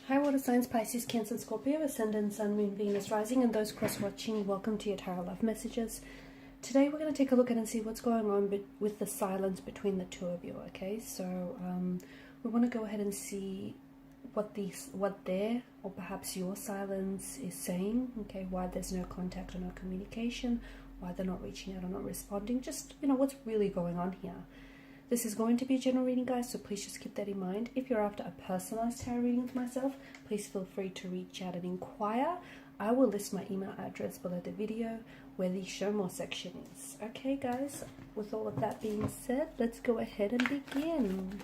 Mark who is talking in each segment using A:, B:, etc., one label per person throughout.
A: Hi water signs, Pisces, Cancer, Scorpio, Ascendant, Sun, Moon, Venus, Rising, and those cross-watching, welcome to your Tarot Love Messages. Today we're going to take a look at and see what's going on with the silence between the two of you, okay? So we want to go ahead and see what their, or perhaps your silence is saying, okay? Why there's no contact or no communication, why they're not reaching out or not responding, just, you know, what's really going on here. This is going to be a general reading, guys, so please just keep that in mind. If you're after a personalized tarot reading with myself, please feel free to reach out and inquire. I will list my email address below the video where the show more section is. Okay, guys, with all of that being said, let's go ahead and begin.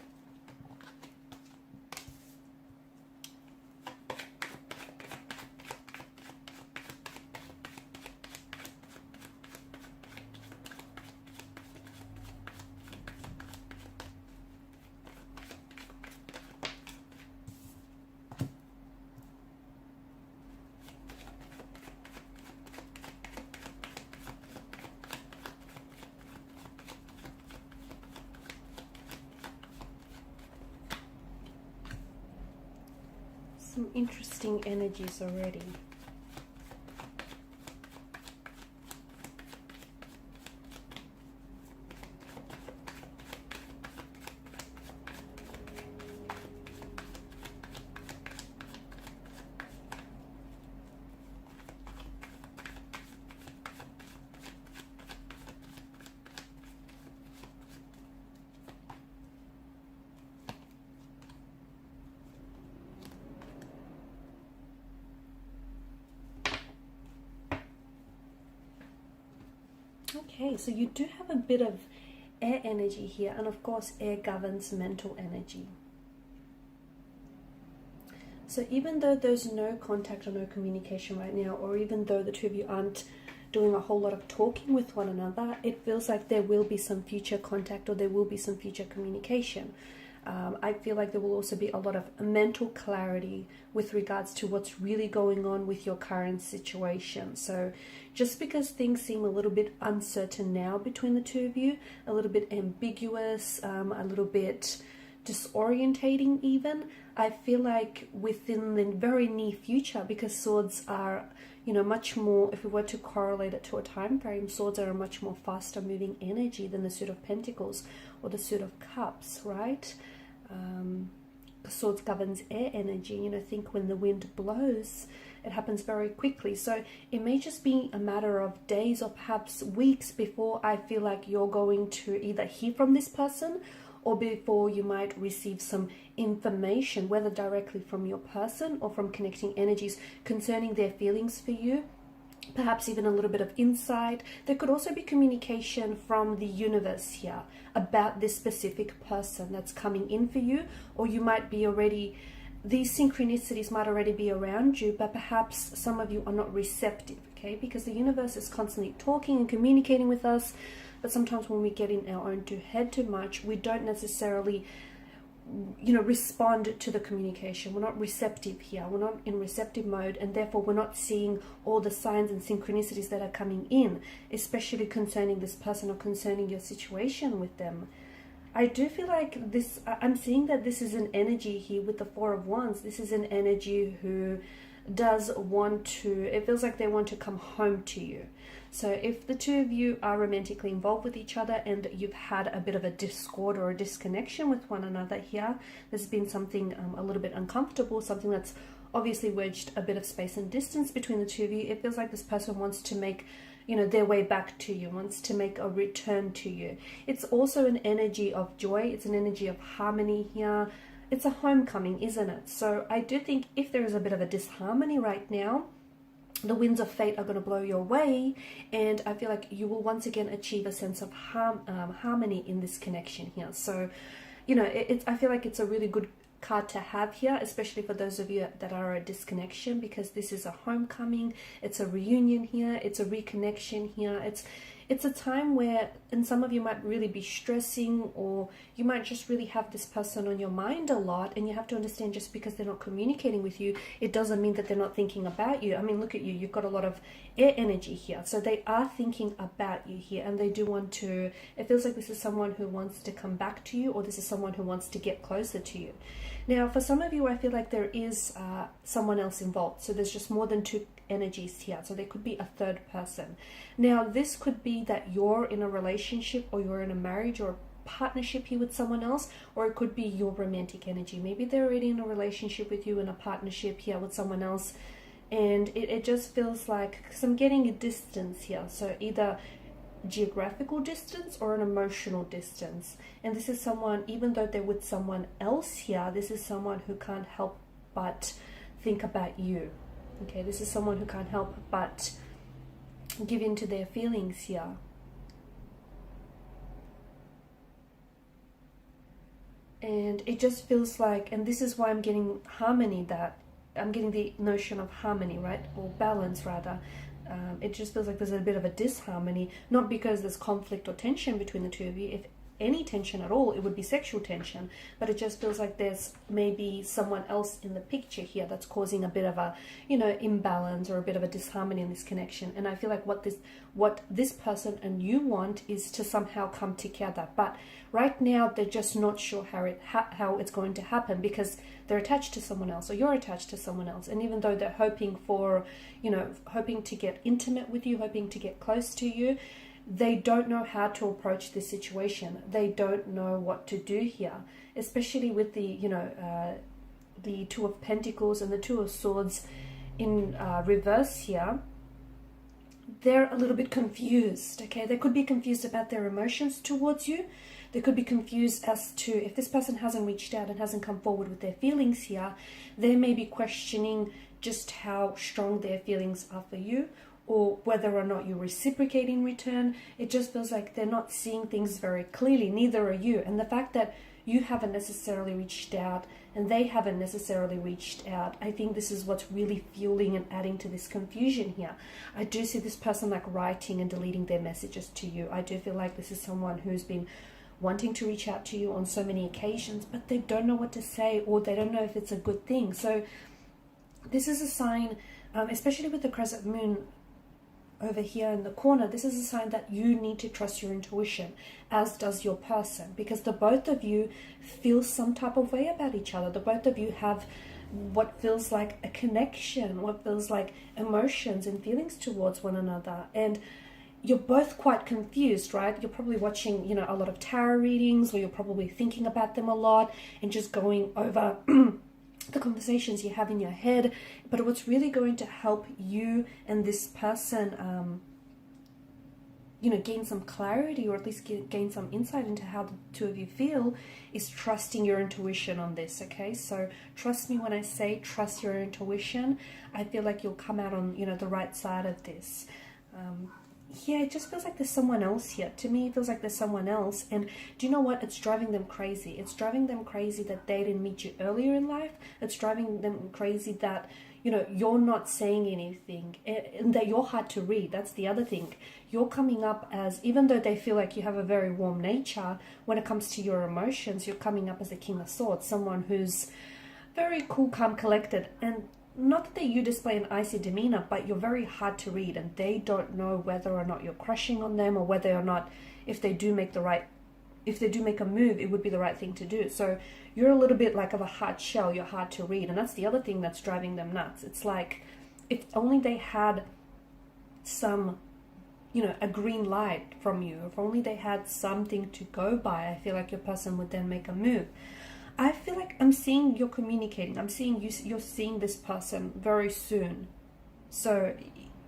A: Some interesting energies already. Okay, so you do have a bit of air energy here, and of course air governs mental energy. So even though there's no contact or no communication right now, or even though the two of you aren't doing a whole lot of talking with one another, it feels like there will be some future contact or there will be some future communication. I feel like there will also be a lot of mental clarity with regards to what's really going on with your current situation. So just because things seem a little bit uncertain now between the two of you, a little bit ambiguous, a little bit disorientating even, I feel like within the very near future, because swords are, you know, much more, if we were to correlate it to a time frame, swords are a much more faster moving energy than the suit of pentacles or the suit of cups, right? Swords governs air energy. You know, think when the wind blows, it happens very quickly. So it may just be a matter of days or perhaps weeks before I feel like you're going to either hear from this person or before you might receive some information, whether directly from your person or from connecting energies concerning their feelings for you. Perhaps even a little bit of insight. There could also be communication from the universe here about this specific person that's coming in for you, or you might be already, these synchronicities might already be around you, but perhaps some of you are not receptive, okay? Because the universe is constantly talking and communicating with us, but sometimes when we get in our own head too much, we don't necessarily, you know, respond to the communication. We're not receptive here. We're not in receptive mode, and therefore we're not seeing all the signs and synchronicities that are coming in, especially concerning this person or concerning your situation with them. I do feel like this, I'm seeing that this is an energy here with the Four of Wands. This is an energy who does want to, it feels like they want to come home to you. So if the two of you are romantically involved with each other and you've had a bit of a discord or a disconnection with one another here, there's been something a little bit uncomfortable, something that's obviously wedged a bit of space and distance between the two of you. It feels like this person wants to make, you know, their way back to you, wants to make a return to you. It's also an energy of joy. It's an energy of harmony here. It's a homecoming, isn't it? So I do think if there is a bit of a disharmony right now, the winds of fate are going to blow your way, and I feel like you will once again achieve a sense of harmony in this connection here. So, you know, I feel like it's a really good card to have here, especially for those of you that are a disconnection, because this is a homecoming, it's a reunion here, it's a reconnection here. It's a time where, and some of you might really be stressing, or you might just really have this person on your mind a lot, and you have to understand, just because they're not communicating with you, it doesn't mean that they're not thinking about you. I mean, look at you, you've got a lot of air energy here, so they are thinking about you here, and they do want to, it feels like this is someone who wants to come back to you, or this is someone who wants to get closer to you. Now, for some of you, I feel like there is someone else involved. So there's just more than two energies here. So there could be a third person. Now, this could be that you're in a relationship or you're in a marriage or partnership here with someone else, or it could be your romantic energy. Maybe they're already in a relationship with you, in a partnership here with someone else, and it just feels like, because I'm getting a distance here, so either geographical distance or an emotional distance. And this is someone, even though they're with someone else here, this is someone who can't help but think about you. Okay, this is someone who can't help but give in to their feelings here. And it just feels like, and this is why I'm getting harmony, that I'm getting the notion of harmony, right? Or balance, rather. It just feels like there's a bit of a disharmony, not because there's conflict or tension between the two of you. If any tension at all, it would be sexual tension, but it just feels like there's maybe someone else in the picture here that's causing a bit of a, you know, imbalance or a bit of a disharmony in this connection. And I feel like what this person and you want is to somehow come together, but right now they're just not sure how it's going to happen, because they're attached to someone else, or you're attached to someone else. And even though they're hoping for, you know, hoping to get intimate with you, hoping to get close to you, they don't know how to approach this situation. They don't know what to do here, especially with the, you know, the Two of Pentacles and the Two of Swords in reverse here. They're a little bit confused, okay? They could be confused about their emotions towards you. They could be confused as to, if this person hasn't reached out and hasn't come forward with their feelings here, they may be questioning just how strong their feelings are for you, or whether or not you reciprocate in return. It just feels like they're not seeing things very clearly. Neither are you. And the fact that you haven't necessarily reached out and they haven't necessarily reached out, I think this is what's really fueling and adding to this confusion here. I do see this person like writing and deleting their messages to you. I do feel like this is someone who's been wanting to reach out to you on so many occasions, but they don't know what to say, or they don't know if it's a good thing. So this is a sign, especially with the crescent moon over here in the corner, this is a sign that you need to trust your intuition, as does your person, because the both of you feel some type of way about each other. The both of you have what feels like a connection, what feels like emotions and feelings towards one another. And you're both quite confused, right? You're probably watching, you know, a lot of tarot readings, or you're probably thinking about them a lot and just going over the conversations you have in your head. But what's really going to help you and this person, you know, gain some clarity, or at least gain some insight into how the two of you feel, is trusting your intuition on this, okay? So trust me when I say trust your intuition. I feel like you'll come out on, you know, the right side of this. Yeah, it just feels like there's someone else here. To me, it feels like there's someone else. And do you know what? It's driving them crazy. It's driving them crazy that they didn't meet you earlier in life. It's driving them crazy that, you know, you're not saying anything, and that you're hard to read. That's the other thing. You're coming up as, even though they feel like you have a very warm nature, when it comes to your emotions, you're coming up as a King of Swords, someone who's very cool, calm, collected. And not that you display an icy demeanor, but you're very hard to read, and they don't know whether or not you're crushing on them, or whether or not, if they do make a move, it would be the right thing to do. So you're a little bit like of a hard shell. You're hard to read, and that's the other thing that's driving them nuts. It's like, if only they had some, you know, a green light from you, if only they had something to go by, I feel like your person would then make a move. I feel like I'm seeing you're communicating. I'm seeing you're seeing this person very soon. So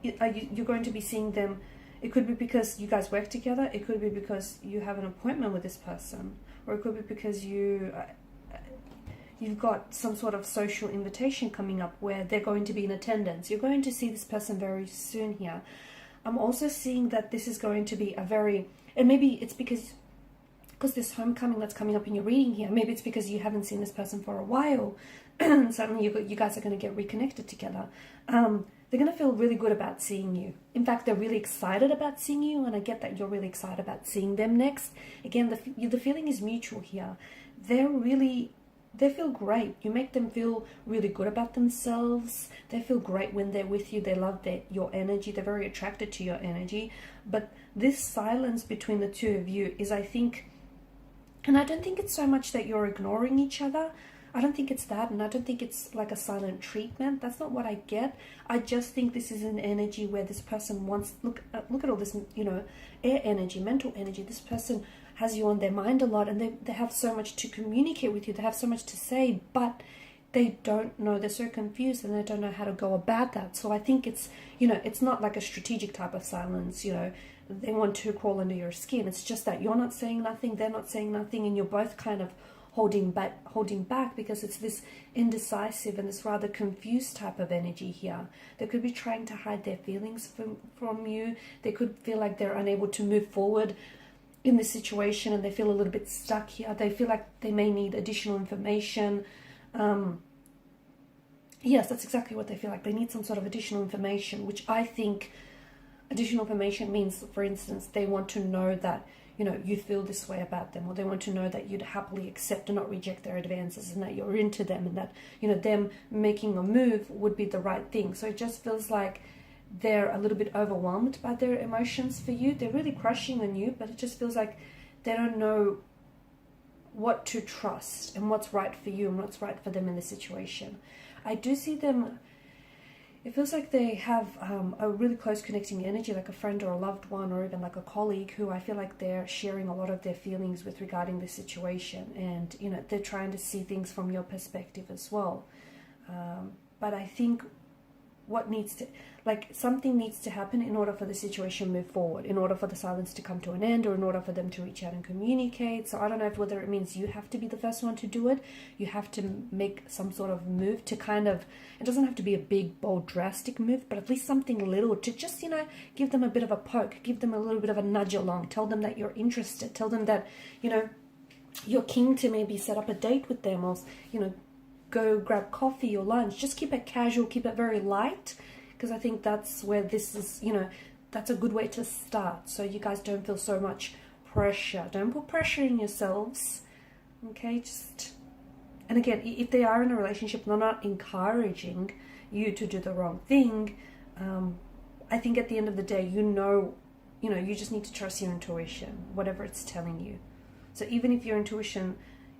A: you're going to be seeing them. It could be because you guys work together. It could be because you have an appointment with this person. Or it could be because you've got some sort of social invitation coming up where they're going to be in attendance. You're going to see this person very soon here. I'm also seeing that this is going to be a very, and maybe it's because this homecoming that's coming up in your reading here, maybe it's because you haven't seen this person for a while, and suddenly you guys are going to get reconnected together. They're going to feel really good about seeing you. In fact, they're really excited about seeing you, and I get that you're really excited about seeing them next. Again, the feeling is mutual here. They feel great. You make them feel really good about themselves. They feel great when they're with you. They love your energy. They're very attracted to your energy. But this silence between the two of you is, I think, and I don't think it's so much that you're ignoring each other, I don't think it's that, and I don't think it's like a silent treatment. That's not what I get. I just think this is an energy where this person wants, look at all this, you know, air energy, mental energy. This person has you on their mind a lot, and they have so much to communicate with you. They have so much to say, but they don't know. They're so confused, and they don't know how to go about that. So I think it's, you know, it's not like a strategic type of silence, you know, they want to crawl under your skin. It's just that you're not saying nothing, they're not saying nothing, and you're both kind of holding back because it's this indecisive and this rather confused type of energy here. They could be trying to hide their feelings from you. They could feel like they're unable to move forward in this situation, and they feel a little bit stuck here. They feel like they may need additional information. Yes, that's exactly what they feel like. They need some sort of additional information, which I think additional information means, for instance, they want to know that, you know, you feel this way about them, or they want to know that you'd happily accept and not reject their advances, and that you're into them, and that, you know, them making a move would be the right thing. So it just feels like they're a little bit overwhelmed by their emotions for you. They're really crushing on you, but it just feels like they don't know what to trust and what's right for you and what's right for them in the situation. I do see them, it feels like they have a really close connecting energy, like a friend or a loved one, or even like a colleague, who I feel like they're sharing a lot of their feelings with regarding the situation, and, you know, they're trying to see things from your perspective as well. But I think what needs to, like, something needs to happen in order for the situation to move forward, in order for the silence to come to an end, or in order for them to reach out and communicate. So I don't know whether it means you have to be the first one to do it. You have to make some sort of move to kind of, it doesn't have to be a big, bold, drastic move, but at least something little to just, you know, give them a bit of a poke, give them a little bit of a nudge along, tell them that you're interested, tell them that, you know, you're keen to maybe set up a date with them, or, you know, go grab coffee or lunch. Just keep it casual, keep it very light, because I think that's where this is, you know, that's a good way to start, so you guys don't feel so much pressure. Don't put pressure in yourselves, okay? Just, and again, if they are in a relationship, they're not encouraging you to do the wrong thing. I think at the end of the day, you know, you just need to trust your intuition, whatever it's telling you. So even if your intuition,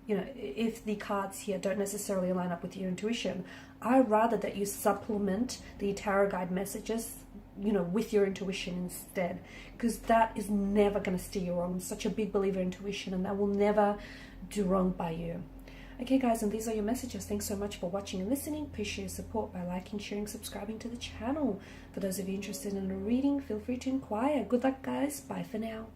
A: you know, if the cards here don't necessarily line up with your intuition, I'd rather that you supplement the tarot guide messages, you know, with your intuition instead, because that is never going to steer you wrong. I'm such a big believer in intuition, and that will never do wrong by you. Okay, guys, and these are your messages. Thanks so much for watching and listening. Please share your support by liking, sharing, subscribing to the channel. For those of you interested in a reading, feel free to inquire. Good luck, guys. Bye for now.